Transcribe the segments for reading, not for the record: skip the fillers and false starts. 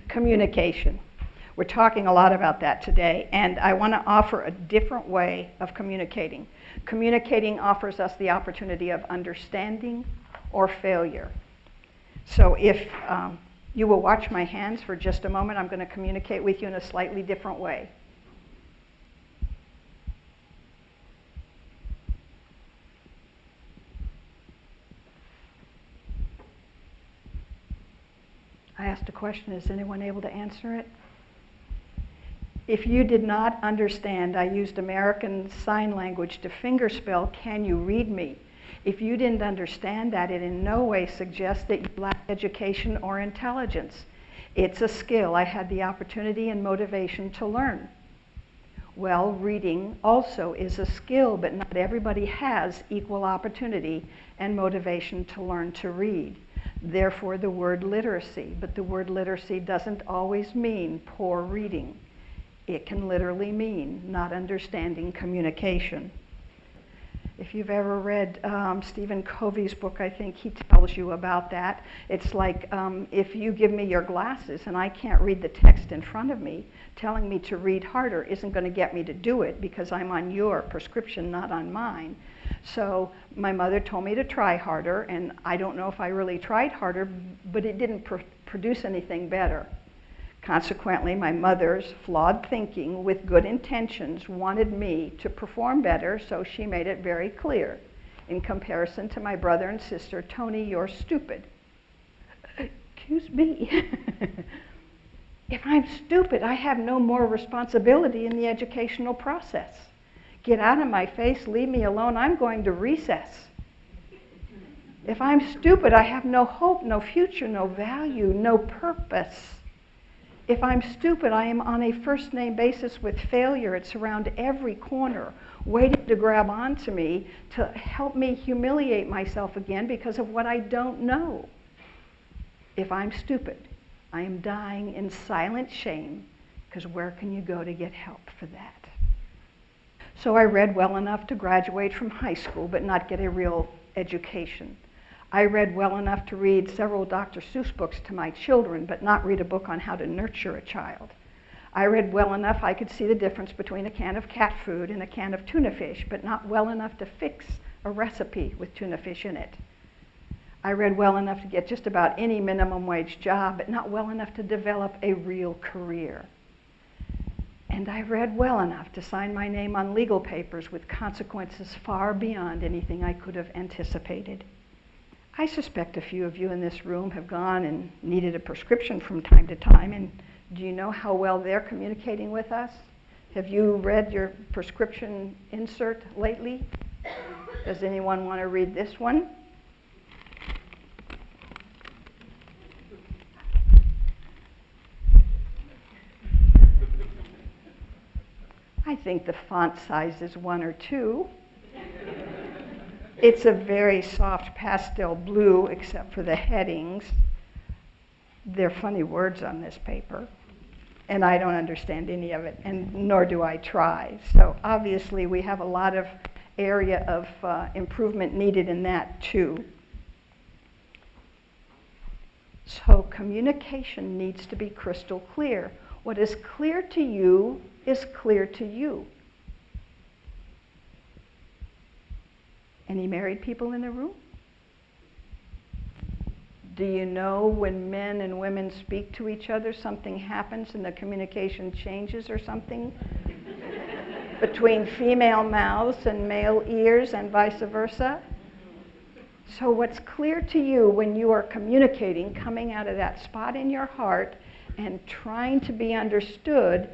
Communication. We're talking a lot about that today, and I want to offer a different way of communicating. Communicating offers us the opportunity of understanding or failure. So if you will watch my hands for just a moment, I'm going to communicate with you in a slightly different way. I asked a question, is anyone able to answer it? If you did not understand, I used American Sign Language to fingerspell, "Can you read me?" If you didn't understand that, it in no way suggests that you lack education or intelligence. It's a skill I had the opportunity and motivation to learn. Well, reading also is a skill, but not everybody has equal opportunity and motivation to learn to read. Therefore, the word literacy. But the word literacy doesn't always mean poor reading. It can literally mean not understanding communication. If you've ever read Stephen Covey's book, I think he tells you about that. It's like if you give me your glasses and I can't read the text in front of me, telling me to read harder isn't going to get me to do it because I'm on your prescription, not on mine. So my mother told me to try harder, and I don't know if I really tried harder, but it didn't produce anything better. Consequently, my mother's flawed thinking with good intentions wanted me to perform better, so she made it very clear. In comparison to my brother and sister, "Toni, you're stupid." Excuse me. If I'm stupid, I have no more responsibility in the educational process. Get out of my face, leave me alone, I'm going to recess. If I'm stupid, I have no hope, no future, no value, no purpose. If I'm stupid, I am on a first-name basis with failure. It's around every corner, waiting to grab onto me to help me humiliate myself again because of what I don't know. If I'm stupid, I am dying in silent shame, because where can you go to get help for that? So I read well enough to graduate from high school, but not get a real education. I read well enough to read several Dr. Seuss books to my children, but not read a book on how to nurture a child. I read well enough I could see the difference between a can of cat food and a can of tuna fish, but not well enough to fix a recipe with tuna fish in it. I read well enough to get just about any minimum wage job, but not well enough to develop a real career. And I read well enough to sign my name on legal papers with consequences far beyond anything I could have anticipated. I suspect a few of you in this room have gone and needed a prescription from time to time, and do you know how well they're communicating with us? Have you read your prescription insert lately? Does anyone want to read this one? I think the font size is 1 or 2. It's a very soft pastel blue, except for the headings. They're funny words on this paper, and I don't understand any of it, and nor do I try. So obviously we have a lot of area of improvement needed in that too. So communication needs to be crystal clear. What is clear to you is clear to you. Any married people in the room? Do you know when men and women speak to each other, something happens and the communication changes or something? Between female mouths and male ears and vice versa? So what's clear to you when you are communicating, coming out of that spot in your heart and trying to be understood,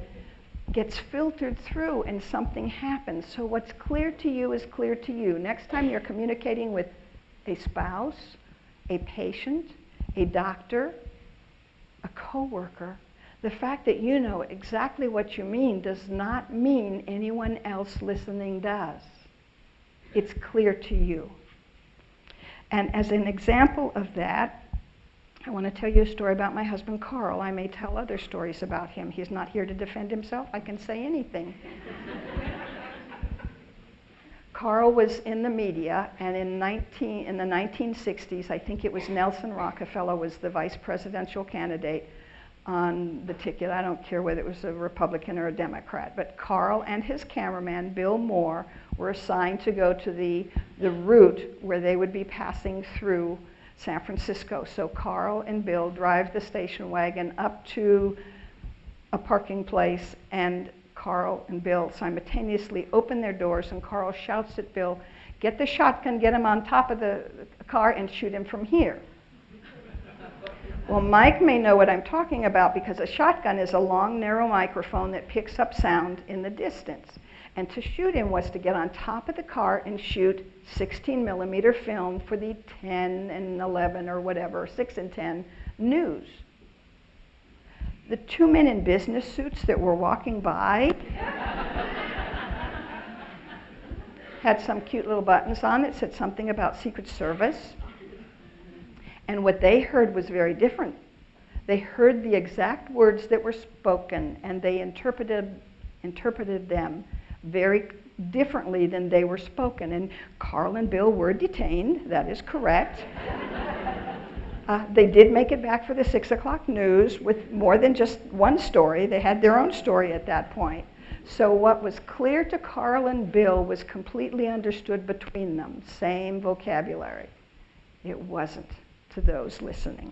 gets filtered through and something happens. So what's clear to you is clear to you. Next time you're communicating with a spouse, a patient, a doctor, a coworker, the fact that you know exactly what you mean does not mean anyone else listening does. It's clear to you. And as an example of that, I want to tell you a story about my husband, Carl. I may tell other stories about him. He's not here to defend himself. I can say anything. Carl was in the media, and in the 1960s, I think it was Nelson Rockefeller was the vice presidential candidate. on the ticket. I don't care whether it was a Republican or a Democrat, but Carl and his cameraman, Bill Moore, were assigned to go to the route where they would be passing through San Francisco. So Carl and Bill drive the station wagon up to a parking place, and Carl and Bill simultaneously open their doors, and Carl shouts at Bill, "Get the shotgun, get him on top of the car and shoot him from here." Well, Mike may know what I'm talking about because a shotgun is a long, narrow microphone that picks up sound in the distance. And to shoot him was to get on top of the car and shoot 16 millimeter film for the 10 and 11 or whatever, 6 and 10 news. The two men in business suits that were walking by had some cute little buttons on that said something about Secret Service. And what they heard was very different. They heard the exact words that were spoken, and they interpreted them very differently than they were spoken. And Carl and Bill were detained, that is correct. They did make it back for the 6 o'clock news with more than just one story. They had their own story at that point. So what was clear to Carl and Bill was completely understood between them, same vocabulary. It wasn't to those listening.